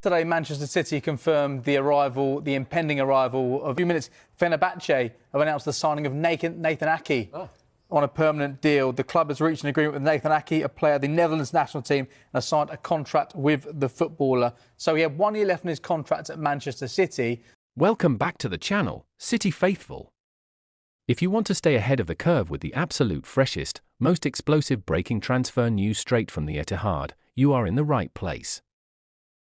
Yesterday, Manchester City confirmed the impending arrival of 2 minutes. Fenerbahce have announced the signing of Nathan Ake on a permanent deal. The club has reached an agreement with Nathan Ake, a player of the Netherlands national team, and has signed a contract with the footballer. So he had 1 year left in his contract at Manchester City. Welcome back to the channel, City faithful. If you want to stay ahead of the curve with the absolute freshest, most explosive breaking transfer news straight from the Etihad, you are in the right place.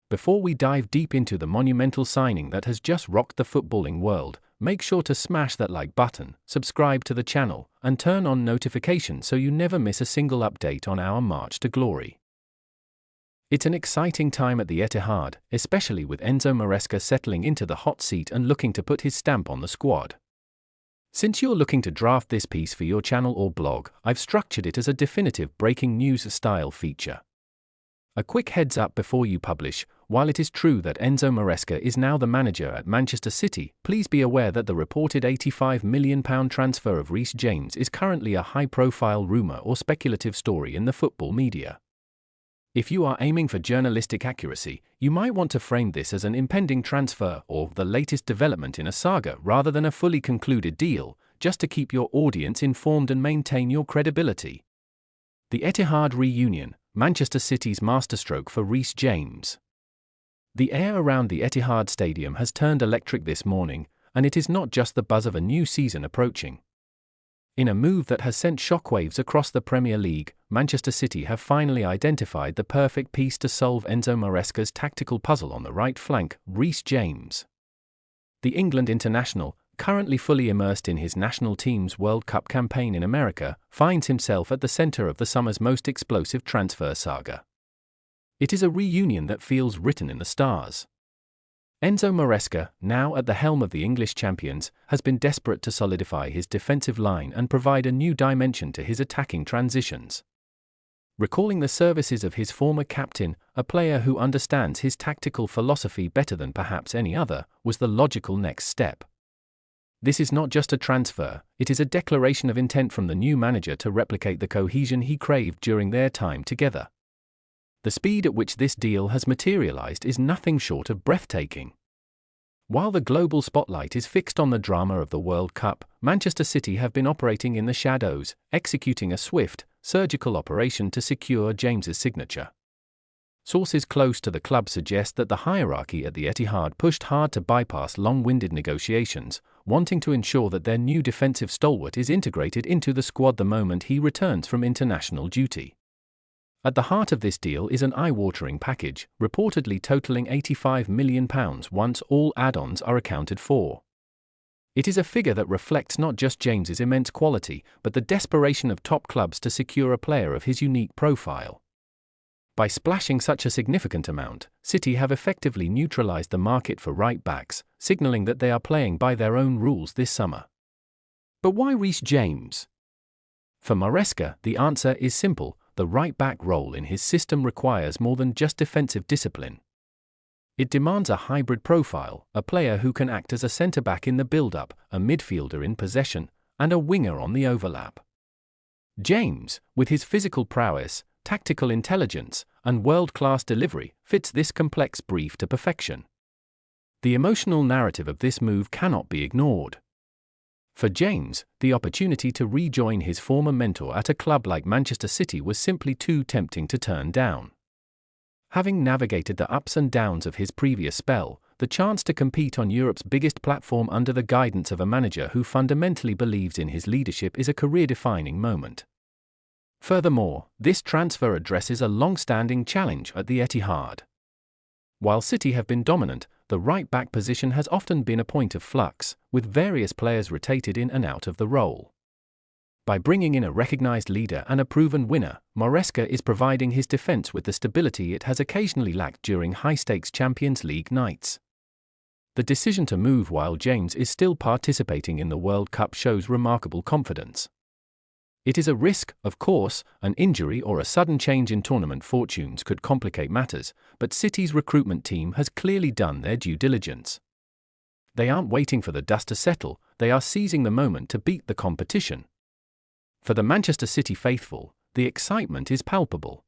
Before we dive deep into the monumental signing that has just rocked the footballing world, make sure to smash that like button, subscribe to the channel, and turn on notifications so you never miss a single update on our march to glory. It's an exciting time at the Etihad, especially with Enzo Maresca settling into the hot seat and looking to put his stamp on the squad. Since you're looking to draft this piece for your channel or blog, I've structured it as a definitive breaking news style feature. A quick heads up before you publish: while it is true that Enzo Maresca is now the manager at Manchester City, please be aware that the reported £85 million transfer of Reece James is currently a high-profile rumour or speculative story in the football media. If you are aiming for journalistic accuracy, you might want to frame this as an impending transfer or the latest development in a saga rather than a fully concluded deal, just to keep your audience informed and maintain your credibility. The Etihad reunion, Manchester City's masterstroke for Reece James. The air around the Etihad Stadium has turned electric this morning, and it is not just the buzz of a new season approaching. In a move that has sent shockwaves across the Premier League, Manchester City have finally identified the perfect piece to solve Enzo Maresca's tactical puzzle on the right flank, Reece James. The England international, currently fully immersed in his national team's World Cup campaign in America, finds himself at the center of the summer's most explosive transfer saga. It is a reunion that feels written in the stars. Enzo Maresca, now at the helm of the English champions, has been desperate to solidify his defensive line and provide a new dimension to his attacking transitions. Recalling the services of his former captain, a player who understands his tactical philosophy better than perhaps any other, was the logical next step. This is not just a transfer, it is a declaration of intent from the new manager to replicate the cohesion he craved during their time together. The speed at which this deal has materialized is nothing short of breathtaking. While the global spotlight is fixed on the drama of the World Cup, Manchester City have been operating in the shadows, executing a swift, surgical operation to secure James's signature. Sources close to the club suggest that the hierarchy at the Etihad pushed hard to bypass long-winded negotiations, wanting to ensure that their new defensive stalwart is integrated into the squad the moment he returns from international duty. At the heart of this deal is an eye-watering package, reportedly totaling £85 million once all add-ons are accounted for. It is a figure that reflects not just James's immense quality, but the desperation of top clubs to secure a player of his unique profile. By splashing such a significant amount, City have effectively neutralized the market for right-backs, signaling that they are playing by their own rules this summer. But why Reece James? For Maresca, the answer is simple: the right-back role in his system requires more than just defensive discipline. It demands a hybrid profile, a player who can act as a centre-back in the build-up, a midfielder in possession, and a winger on the overlap. James, with his physical prowess, tactical intelligence, and world-class delivery, fits this complex brief to perfection. The emotional narrative of this move cannot be ignored. For James, the opportunity to rejoin his former mentor at a club like Manchester City was simply too tempting to turn down. Having navigated the ups and downs of his previous spell, the chance to compete on Europe's biggest platform under the guidance of a manager who fundamentally believes in his leadership is a career-defining moment. Furthermore, this transfer addresses a long-standing challenge at the Etihad. While City have been dominant, the right-back position has often been a point of flux, with various players rotated in and out of the role. By bringing in a recognized leader and a proven winner, Maresca is providing his defense with the stability it has occasionally lacked during high-stakes Champions League nights. The decision to move while James is still participating in the World Cup shows remarkable confidence. It is a risk, of course. An injury or a sudden change in tournament fortunes could complicate matters, but City's recruitment team has clearly done their due diligence. They aren't waiting for the dust to settle, they are seizing the moment to beat the competition. For the Manchester City faithful, the excitement is palpable.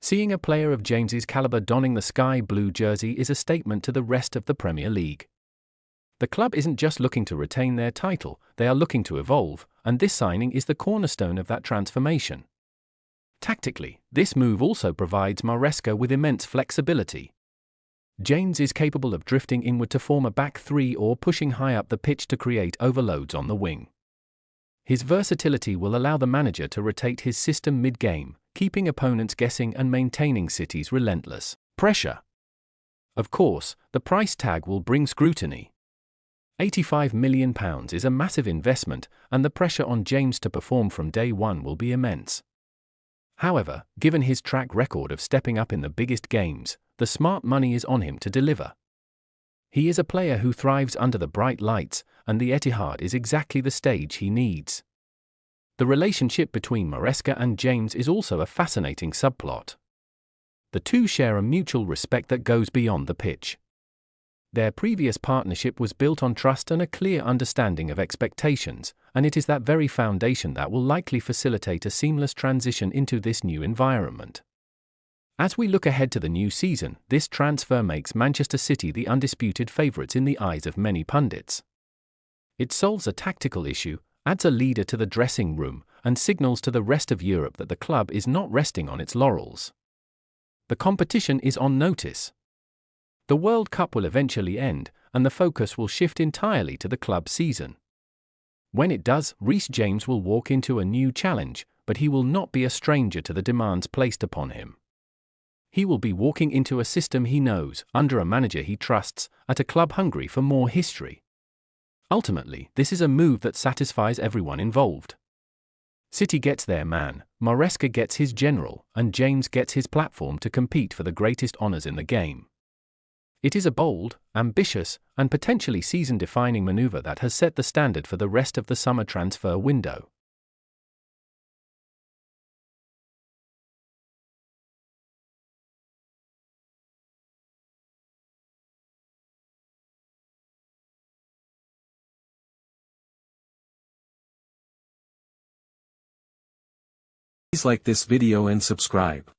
Seeing a player of James's caliber donning the sky blue jersey is a statement to the rest of the Premier League. The club isn't just looking to retain their title, they are looking to evolve, and this signing is the cornerstone of that transformation. Tactically, this move also provides Maresca with immense flexibility. James is capable of drifting inward to form a back three or pushing high up the pitch to create overloads on the wing. His versatility will allow the manager to rotate his system mid-game, keeping opponents guessing and maintaining City's relentless pressure. Of course, the price tag will bring scrutiny. £85 million is a massive investment, and the pressure on James to perform from day one will be immense. However, given his track record of stepping up in the biggest games, the smart money is on him to deliver. He is a player who thrives under the bright lights, and the Etihad is exactly the stage he needs. The relationship between Maresca and James is also a fascinating subplot. The two share a mutual respect that goes beyond the pitch. Their previous partnership was built on trust and a clear understanding of expectations, and it is that very foundation that will likely facilitate a seamless transition into this new environment. As we look ahead to the new season, this transfer makes Manchester City the undisputed favourites in the eyes of many pundits. It solves a tactical issue, adds a leader to the dressing room, and signals to the rest of Europe that the club is not resting on its laurels. The competition is on notice. The World Cup will eventually end, and the focus will shift entirely to the club season. When it does, Reece James will walk into a new challenge, but he will not be a stranger to the demands placed upon him. He will be walking into a system he knows, under a manager he trusts, at a club hungry for more history. Ultimately, this is a move that satisfies everyone involved. City gets their man, Maresca gets his general, and James gets his platform to compete for the greatest honours in the game. It is a bold, ambitious, and potentially season-defining maneuver that has set the standard for the rest of the summer transfer window. Please like this video and subscribe.